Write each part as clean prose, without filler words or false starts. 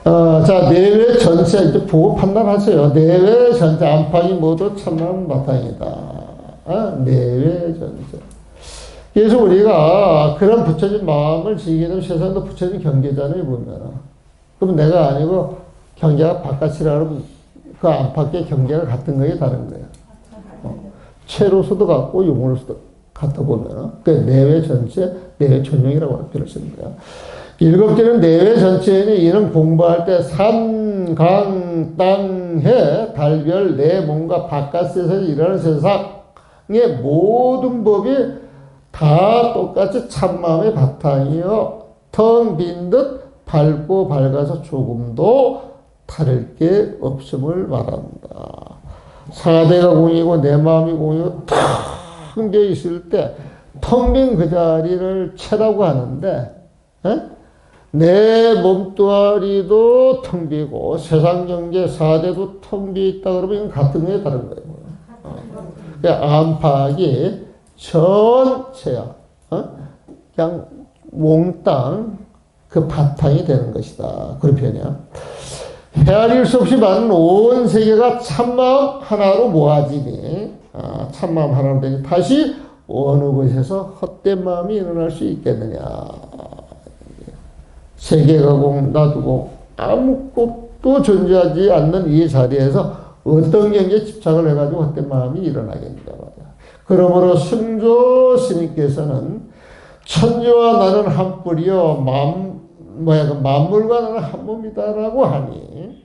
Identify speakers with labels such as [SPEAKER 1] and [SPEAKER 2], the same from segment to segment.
[SPEAKER 1] 자, 내외 전체, 이제 보고 판단하세요. 내외 전체, 안팎이 모두 참나무 바탕이다. 내외 전체. 그래서 우리가 그런 부처진 마음을 지기는 세상도 부처진 경계잖아요, 보면. 그럼 내가 아니고 경계가 바깥이라 그러면 그 안팎의 경계가 같은 거에 다른 거예요. 채로서도 같고 용으로서도 같다 보면. 그 내외 전체, 내외 전용이라고 표현을 쓰는 거야. 일곱 개는 내외 전체니 이는 공부할 때 산, 강, 땅, 해, 달별, 내 몸과 바깥 세상에 일어나는 세상의 모든 법이 다 똑같이 참마음의 바탕이요. 텅 빈 듯 밝고 밝아서 조금도 다를 게 없음을 말한다. 사대가 공이고 내 마음이 공이고 텅 게 있을 때 텅 빈 그 자리를 채라고 하는데 내 몸뚱아리도 텅 비고 세상 경계 사대도 텅 비 있다 그러면 이건 같은 거에 다른 거예요. 그러니까 안팎이 전체야. 그냥 몽땅 그 바탕이 되는 것이다. 그런 표현이야. 헤아릴 수 없이 많은 온 세계가 참마음 하나로 모아지니 참마음 하나로 되니 다시 어느 곳에서 헛된 마음이 일어날 수 있겠느냐. 세계가 공, 나도 공, 아무것도 존재하지 않는 이 자리에서 어떤 경계에 집착을 해가지고 헛된 마음이 일어나겠느냐 말이야. 그러므로 승조 스님께서는 천지와 나는 한 뿌리요, 만물과 나는 한 몸이다라고 하니,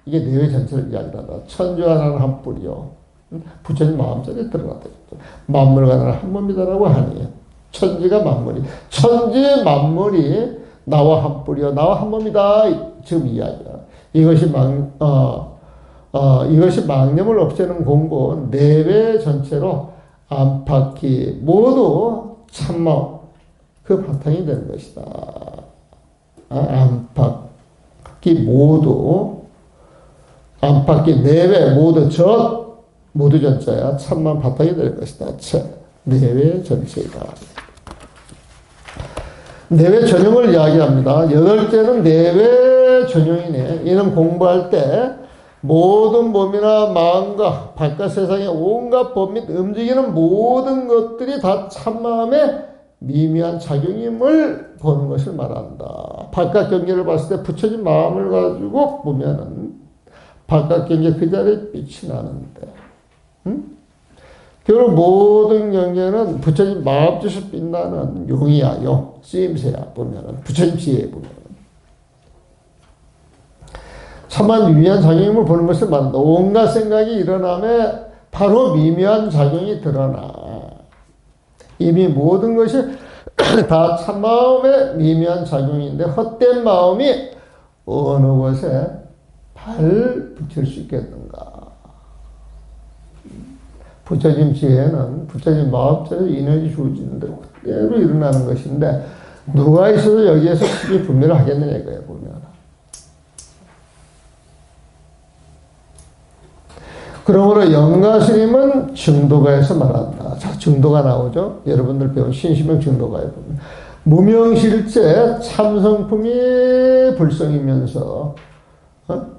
[SPEAKER 1] 이게 내외 전체를 이야기한다. 천지와 나는 한 뿌리요. 부처님 마음속에 들어가다. 만물과 나는 한 몸이다라고 하니, 천지가 만물이, 천지 만물이 나와 한 뿌리요, 나와 한 몸이다. 지금 이야기야. 이것이 이것이 망념을 없애는 공부, 내외 전체로 안팎이 모두 참마음, 그 바탕이 되는 것이다. 안팎이 모두, 안팎이 내외 모두 모두 전자야. 참마음 바탕이 될 것이다. 내외 전체이다. 내외 전용을 이야기합니다. 여덟째는 내외 전용이네. 이는 공부할 때 모든 몸이나 마음과 바깥 세상의 온갖 법 및 움직이는 모든 것들이 다 참마음의 미미한 작용임을 보는 것을 말한다. 바깥 경계를 봤을 때 부처진 마음을 가지고 보면은 바깥 경계 그 자리에 빛이 나는데, 결국 모든 경계는 부처진 마음 뜻이 빛나는 용이야, 용. 쓰임새야, 보면은. 부처진 지혜에 보면은. 참만 미미한 작용임을 보는 것을 말한다. 온갖 생각이 일어나면 바로 미미한 작용이 드러나. 이미 모든 것이 다 참마음의 미미한 작용인데 헛된 마음이 어느 곳에 발 붙일 수 있겠는가. 부처님 지혜는 부처님 마음처럼 인연이 주어지는 대로 그대로 일어나는 것인데 누가 있어도 여기에서 크게 분별을 하겠느냐 이거예요, 보면. 그러므로 영가스님은 증도가에서 말한다. 자, 증도가 나오죠. 여러분들 배운 신심명 증도가에 보면 무명실제 참성품이 불성이면서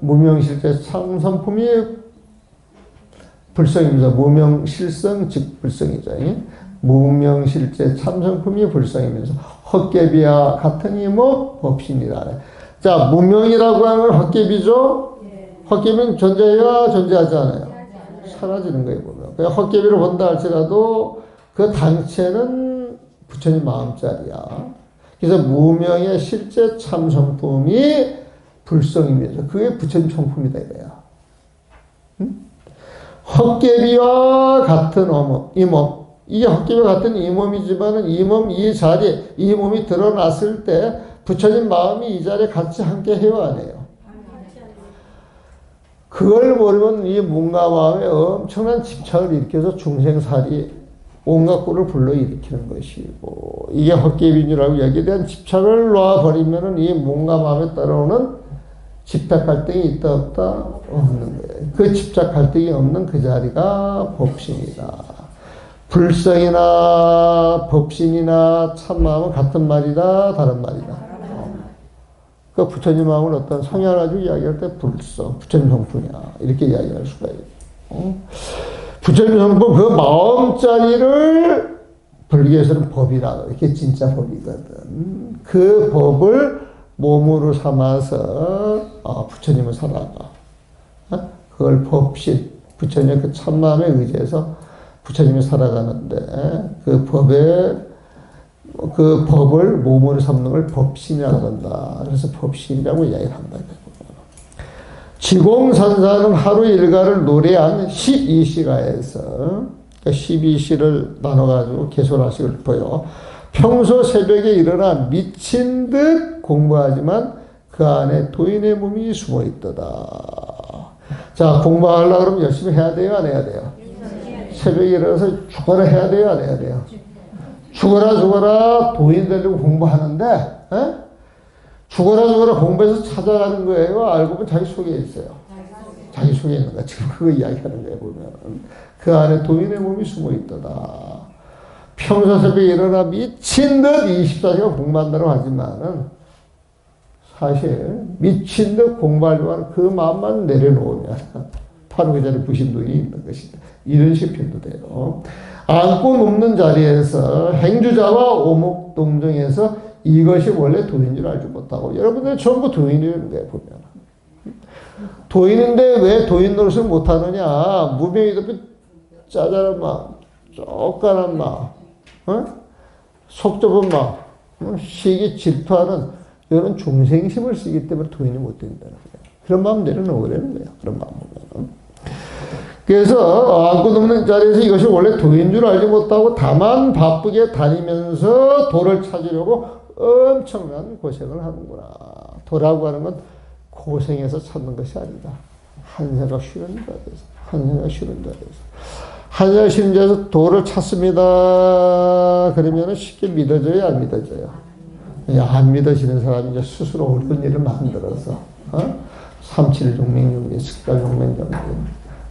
[SPEAKER 1] 무명실제 참성품이 불성이면서 무명실성 즉 불성이죠. 무명실제 참성품이 불성이면서 헛개비와 같은 이모 법신이라. 자, 무명이라고 하는 헛개비죠. 헛개비는 존재해야 존재하지 않아요. 사라지는 거예요, 보면. 그냥 헛개비를 본다 할지라도 그 당체는 부처님 마음자리야. 그래서 무명의 실제 참성품이 불성이면서 그게 부처님 총품이다 이거야. 헛개비와 같은 이 몸. 이게 헛개비와 같은 이 몸이지만은 이 몸, 이 자리, 이 몸이 드러났을 때 부처님 마음이 이 자리에 같이 함께 해요, 안 해요? 그걸 모르면 이 몸과 마음에 엄청난 집착을 일으켜서 중생살이 온갖 꼴을 불러일으키는 것이고, 이게 헛개비인이라고 여기에 대한 집착을 놔버리면은 이 몸과 마음에 따라오는 집착 갈등이 있다 없다? 없는 거예요. 그 집착 갈등이 없는 그 자리가 법신이다. 불성이나 법신이나 참마음은 같은 말이다, 다른 말이다. 그 부처님하고는 어떤 성향을 가지고 이야기할 때 불성, 부처님 성품이야. 이렇게 이야기할 수가 있고. 부처님 성품 그 마음자리를 불교에서는 법이라, 이게 진짜 법이거든. 그 법을 몸으로 삼아서 부처님을 살아가. 그걸 법신, 부처님의 그 참마음에 의지해서 부처님이 살아가는데 그 법을 몸으로 삼는 걸 법신이라고 한다. 그래서 법신이라고 이야기를 한다. 지공산사는 하루 일과를 노래한 12시가에서 12시를 나눠가지고 개솔하식을 보여. 평소 새벽에 일어나 미친 듯 공부하지만 그 안에 도인의 몸이 숨어 있도다. 자, 공부하려고 그러면 열심히 해야 돼요? 안 해야 돼요? 새벽에 일어나서 죽어라 해야 돼요? 안 해야 돼요? 죽어라 도인 되려고 공부하는데, 에? 죽어라 공부해서 찾아가는 거예요? 알고 보면 자기 속에 있어요. 자기 속에 있는 거야. 지금 그거 이야기하는 거예요, 보면. 그 안에 도인의 몸이 숨어 있도다. 평소 새벽에 일어나 미친 듯 24시간 공부한다고 하지만은 사실 미친 듯 공부하려고 하는 그 마음만 내려놓으면 바로 그 자리에 부심동이 있는 것이다. 이런 식의 표현도 돼요. 안고 눕는 자리에서 행주자와 오목동정에서 이것이 원래 도인인 줄 알지 못하고, 여러분들 전부 도인이라는 거예요, 보면. 도인인데 왜 도인 노릇을 못하느냐? 무명이 덮인 짜잘한 마음, 쪼까란 마음, 속 좁은 마음, 시기 질투하는 이런 중생심을 쓰기 때문에 도인이 못 된다는 거예요. 그런 마음 내려놓으라는 거예요. 그런 마음 보면. 그래서 안고 눕는 자리에서 이것이 원래 도인 줄 알지 못하고 다만 바쁘게 다니면서 도를 찾으려고 엄청난 고생을 하는구나. 도라고 하는 건 고생해서 찾는 것이 아니다. 한 생각 쉬는 자리에서, 한 생각 쉬는 자리에서. 한 생각 쉬는 자리에서 도를 찾습니다. 그러면 쉽게 믿어져요? 안 믿어져요? 안 믿어지는 사람이 이제 스스로 옳은 일을 만들어서, 삼칠종맹정리, 식가종맹정리,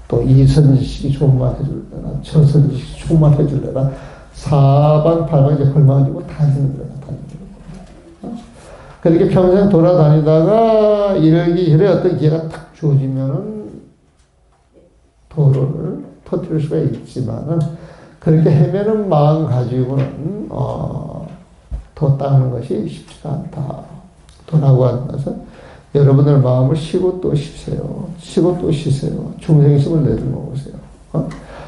[SPEAKER 1] 또 이선지식이 좋은 말 해줄래나, 저선지식이 좋은 말 해줄래나, 사방팔방 이제 걸망지고 다니는 거야, 다니는 거야. 그렇게 평생 돌아다니다가 이래 어떤 기회가 탁 주어지면은 도를 터뜨릴 수가 있지만은, 그렇게 헤매는 마음 가지고는, 도 닦는 것이 쉽지가 않다. 도라고 하는 것은 여러분들 마음을 쉬고 또 쉬세요. 쉬고 또 쉬세요. 중생심을 내려놓으세요.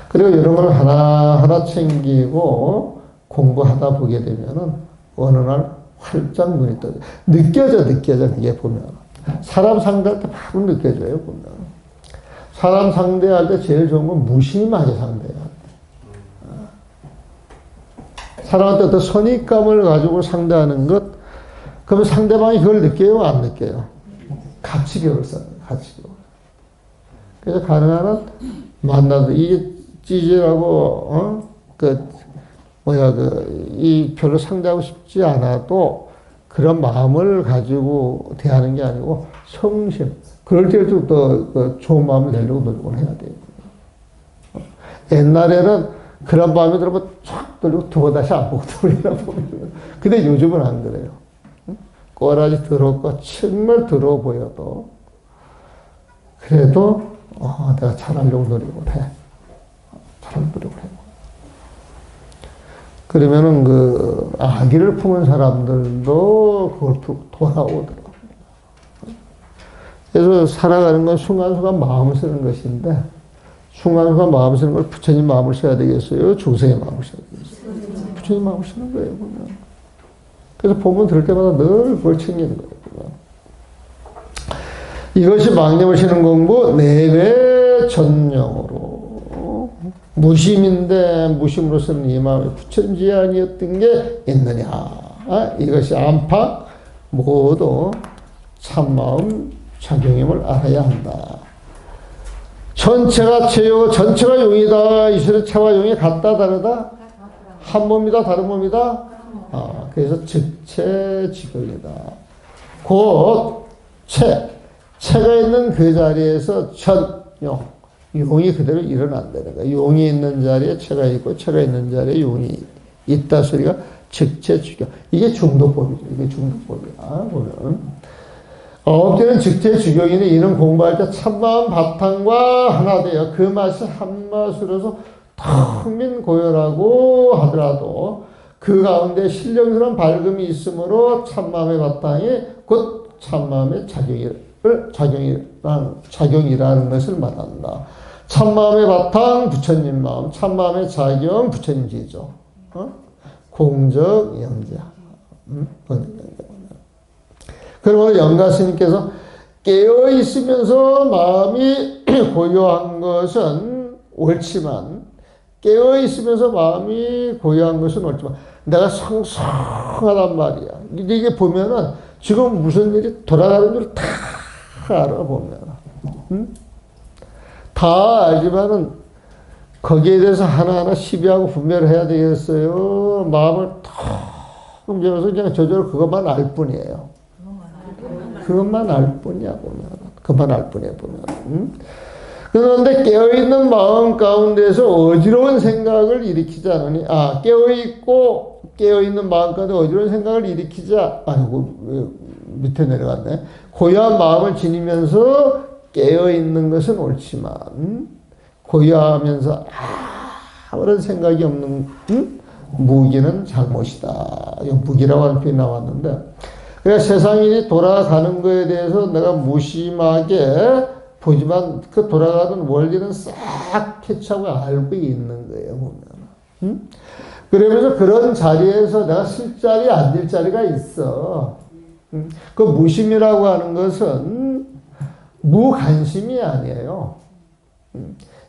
[SPEAKER 1] 그리고 이런 걸 하나하나 챙기고 공부하다 보게 되면은 어느 날 활짝 눈이 떠요. 느껴져, 그게 보면. 사람 상대할 때 바로 느껴져요, 보면. 사람 상대할 때 제일 좋은 건 무심하게 상대해요. 사람한테 어떤 선입감을 가지고 상대하는 것, 그러면 상대방이 그걸 느껴요? 안 느껴요? 같이 배울 사람, 같이 배울. 그래서 가능한 한 만나도, 이게 찌질하고, 이 별로 상대하고 싶지 않아도 그런 마음을 가지고 대하는 게 아니고 성심. 그럴 때도 또 좋은 마음을 내려고 노력을 해야 돼요. 옛날에는 그런 마음이 들어보면 촥 돌리고 두고 다시 안 보고 돌리나 보면. 근데 요즘은 안 그래요. 꼬라지 더럽고 정말 더러워 보여도 그래도 내가 잘하려고 노력을 해. 잘하려고 노력을 해. 그러면은 그 아기를 품은 사람들도 그걸 돌아오더라고요. 그래서 살아가는 건 순간순간 마음을 쓰는 것인데, 순간순간 마음을 쓰는 걸 부처님 마음을 써야 되겠어요? 중생의 마음을 써야 되겠어요? 부처님 마음을 쓰는 거예요, 보면. 그래서 본문 들을 때마다 늘 그걸 챙기는 거예요, 보면. 이것이 망념을 쉬는 공부, 내외 전용으로. 무심인데, 무심으로서는 이 마음에 부처님지 아니었던 게 있느냐. 이것이 안팎 모두 참마음 작용임을 알아야 한다. 전체가 체요, 전체가 용이다. 이슬의 체와 용이 같다, 다르다? 한 몸이다, 다른 몸이다? 그래서 즉체 지경이다. 곧 체가 있는 그 자리에서 전용, 용이 그대로 일어난다는 거야. 용이 있는 자리에 체가 있고, 체가 있는 자리에 용이 있다 소리가 즉체 지경. 이게 중도법이죠. 이게 중도법이야, 보면. 아홉째는 즉재주경이니 이는 공부할 때 참마음 바탕과 하나 되어 그 맛이 한맛으로서 텅빈 고요라고 하더라도 그 가운데 신령스러운 밝음이 있으므로 참마음의 바탕이 곧 참마음의 작용이라는 것을 말한다. 참마음의 바탕 부처님 마음, 참마음의 작용 부처님 지죠. 공적 영자. 그러므로 영가스님께서 깨어 있으면서 마음이 고요한 것은 옳지만 깨어 있으면서 마음이 고요한 것은 옳지만 내가 성성하단 말이야. 이게 보면은 지금 무슨 일이 돌아가는 줄 다 알아보면 다 알지만은 거기에 대해서 하나하나 시비하고 분별을 해야 되겠어요. 마음을 턱 움직여서 그냥 저절로 그것만 알 뿐이에요. 그것만 알 뿐이야 보면. 그것만 알 뿐이야 보면. 그런데 깨어있는 마음 가운데서 어지러운 생각을 일으키지 않으니 깨어있고 깨어있는 마음 가운데 어지러운 생각을 일으키지 아이고 밑에 내려갔네. 고요한 마음을 지니면서 깨어있는 것은 옳지만 고요하면서 아무런 생각이 없는 무기는 잘못이다. 무기라고 하는 표현이 나왔는데 그러니까 세상이 돌아가는 거에 대해서 내가 무심하게 보지만 그 돌아가는 원리는 싹 캐치하고 알고 있는 거예요. 보면. 그러면서 그런 자리에서 내가 쓸 자리 앉을 자리가 있어. 그 무심이라고 하는 것은 무관심이 아니에요.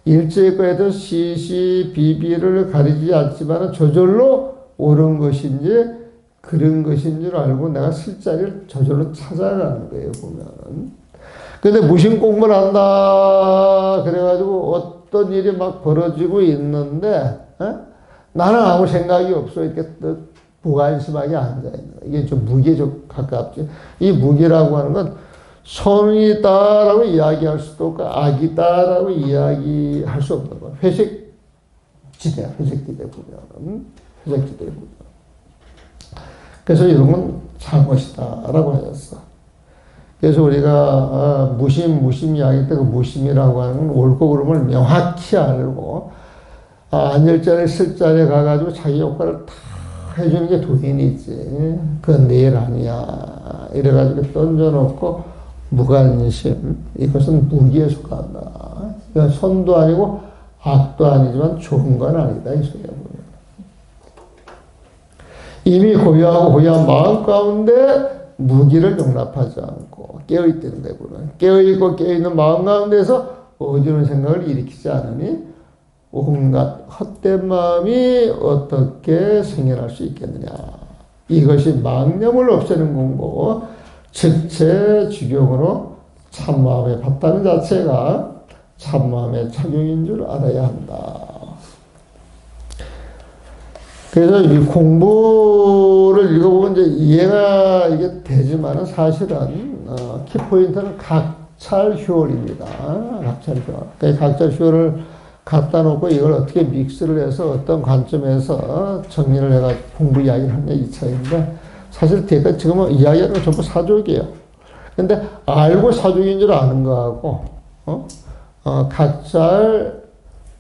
[SPEAKER 1] 일제의 거에도 시시비비를 가리지 않지만 저절로 옳은 것인지 그런 것인 줄 알고 내가 쓸 자리를 저절로 찾아가는 거예요. 보면. 근데 무심 공부를 한다 그래가지고 어떤 일이 막 벌어지고 있는데 나는 아무 생각이 없어. 이렇게 무관심하게 앉아있는 거예요. 이게 좀 무기에 좀 가깝지. 이 무기라고 하는 건 선이다라고 이야기할 수도 없고 악이다라고 이야기할 수 없는 거예요. 회색지대야. 회색지대 보면. 회색지대 보면. 그래서 이런 건 잘못이다라고 하셨어. 그래서 우리가 무심 이야기 때 그 무심이라고 하는 건 옳고 그름을 명확히 알고 앉을 자리에 쓸 자리에 가가지고 자기 효과를 다 해주는 게 도인이지. 그건 내 일 아니야. 이래가지고 던져놓고 무관심. 이것은 무기에 속한다. 이건 선도 아니고 악도 아니지만 좋은 건 아니다. 이 소리야 보면. 이미 고요하고 고요한 마음 가운데 무기를 용납하지 않고 깨어있다는 데 보면 깨어있고 깨어있는 마음 가운데서 어지러운 생각을 일으키지 않으니 온갖 헛된 마음이 어떻게 생겨날 수 있겠느냐. 이것이 망념을 없애는 공부 즉재주경으로 참마음에 봤다는 자체가 참마음의 착용인 줄 알아야 한다. 그래서 이 공부를 읽어보면 이제 이해가 이게 되지만은 사실은 키포인트는 각찰효월입니다. 각찰효월. 그러니까 각찰효월을 갖다 놓고 이걸 어떻게 믹스를 해서 어떤 관점에서 정리를 해가지고 공부 이야기를 하냐 이 차이인데 사실 제가 지금 이야기하는 건 전부 사족이에요. 근데 알고 사족인 줄 아는 거하고 각찰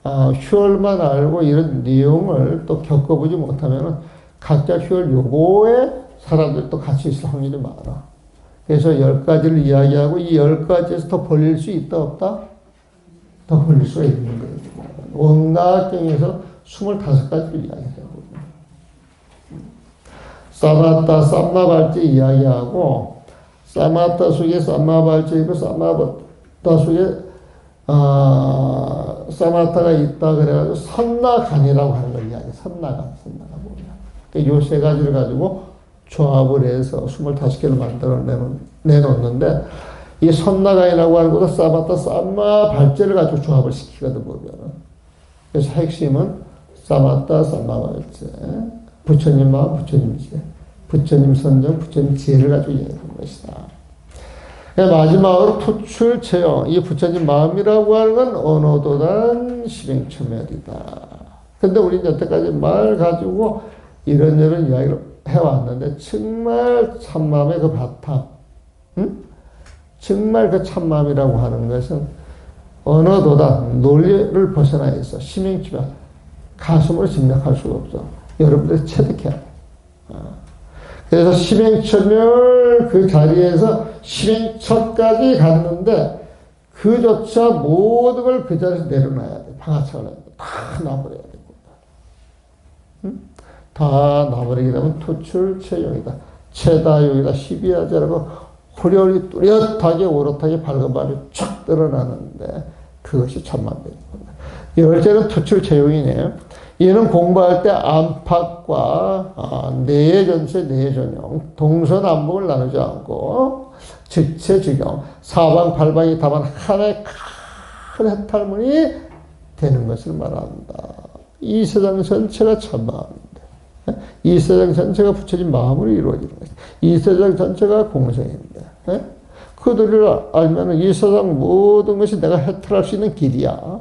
[SPEAKER 1] 휴월만 알고 이런 내용을 또 겪어보지 못하면 각자 휴월 요거에 사람들도 같이 있을 확률이 많아. 그래서 10가지를 이야기하고 이 10가지에서 더 벌릴 수 있다 없다? 더 벌릴 수가 있는 거예요. 온갖 경에서 25가지를 이야기해요. 사마타, 쌈마발제 이야기하고 사마타 속에 쌈마발제이고 사마타 속에 사마타가 있다 그래가지고 선나간이라고 하는 걸 이야기해. 선나간 보면. 요 세 가지를 가지고 조합을 해서 25개를 만들어 내놓는데 이 선나간이라고 하는 것도 사마타, 쌈마, 발제를 가지고 조합을 시키거든 보면. 그래서 핵심은 사마타, 쌈마, 발제. 부처님 마음, 부처님 지혜. 부처님 선정, 부처님 지혜를 가지고 이야기하는 것이다. 마지막으로 투출체용. 이 부처님 마음이라고 하는 건 언어도단 실행초멸이다. 근데 우리 여태까지 말 가지고 이런저런 이야기를 해왔는데 정말 참마음의 그 바탕, 정말 그 참마음이라고 하는 것은 언어도다 논리를 벗어나 있어. 심행치가 가슴으로 짐작할 수가 없어. 여러분들이 체득해야 돼. 그래서 심행철멸 그 자리에서 심행철까지 갔는데 그조차 모든 걸 그 자리에서 내려놔야 돼. 방아착을 해야 돼. 다 놔버려야 돼. 응? 다 놔버리게 되면 투출체용이다. 체다용이다. 시비하자라고 호리호리 뚜렷하게 오롯하게 밝은 밤이 쫙 드러나는데 그것이 참만법입니다. 열째는 투출체용이네요. 얘는 공부할 때 안팎과 내전체 내전용 동서남북을 나누지 않고 즉체즉용 사방팔방이 다만 하나의 큰 해탈문이 되는 것을 말한다. 이 세상 전체가 참마음인데 이 세상 전체가 부처진 마음으로 이루어지는 것이다. 이 세상 전체가 공생인데 그들을 알면 이 세상 모든 것이 내가 해탈할 수 있는 길이야.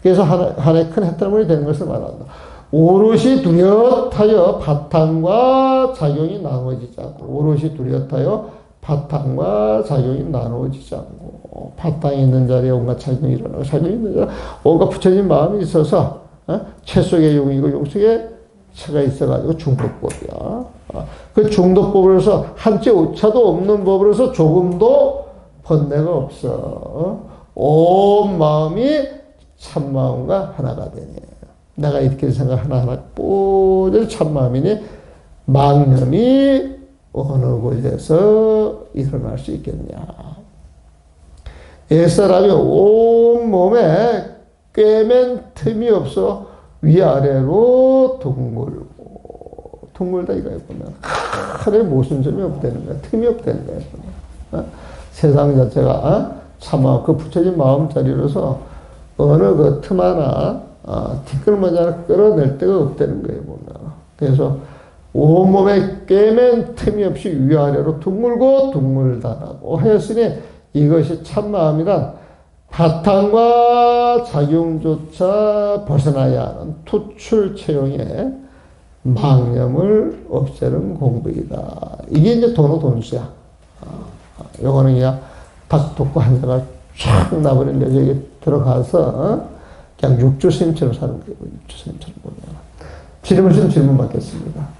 [SPEAKER 1] 그래서 하나의 큰 해탈문이 되는 것을 말한다. 오롯이 뚜렷하여 바탕과 작용이 나누어지지 않고 오롯이 뚜렷하여 바탕과 작용이 나누어지지 않고 바탕이 있는 자리에 온갖 작용이 일어나고 작용이 있는 자리에 온갖 부처진 마음이 있어서 채 속에 용이고 용 속에 채가 있어가지고 중독법이야. 그 중독법으로서 한치 오차도 없는 법으로서 조금도 번뇌가 없어. 온 마음이 참마음과 하나가 되네. 내가 이렇게 생각 하나하나 뽀들 참마음이니 망념이 어느 곳에서 일어날 수 있겠냐. 옛사람이 온몸에 꿰맨 틈이 없어 위아래로 둥글다 이거야 보면 하늘에 모순점이 없다는 거야. 틈이 없다는 거야. 세상 자체가 참마음 그 부처진 마음자리로서 어느 그 틈 하나 티끌모자 하나 끌어낼 데가 없다는 거예요 보면. 그래서 온몸에 꿰맨 틈이 없이 위아래로 둥글고 둥글다라고 하였으니 이것이 참마음이란 바탕과 작용조차 벗어나야 하는 투출체용의 망념을 없애는 공부이다. 이게 이제 돈수야. 요거는 그냥 닭 돋고 한 대가 쫙 나버린 여기에 들어가서 그냥 육주스님처럼 사는 거예요. 육주스님처럼 보면. 질문 받겠습니다.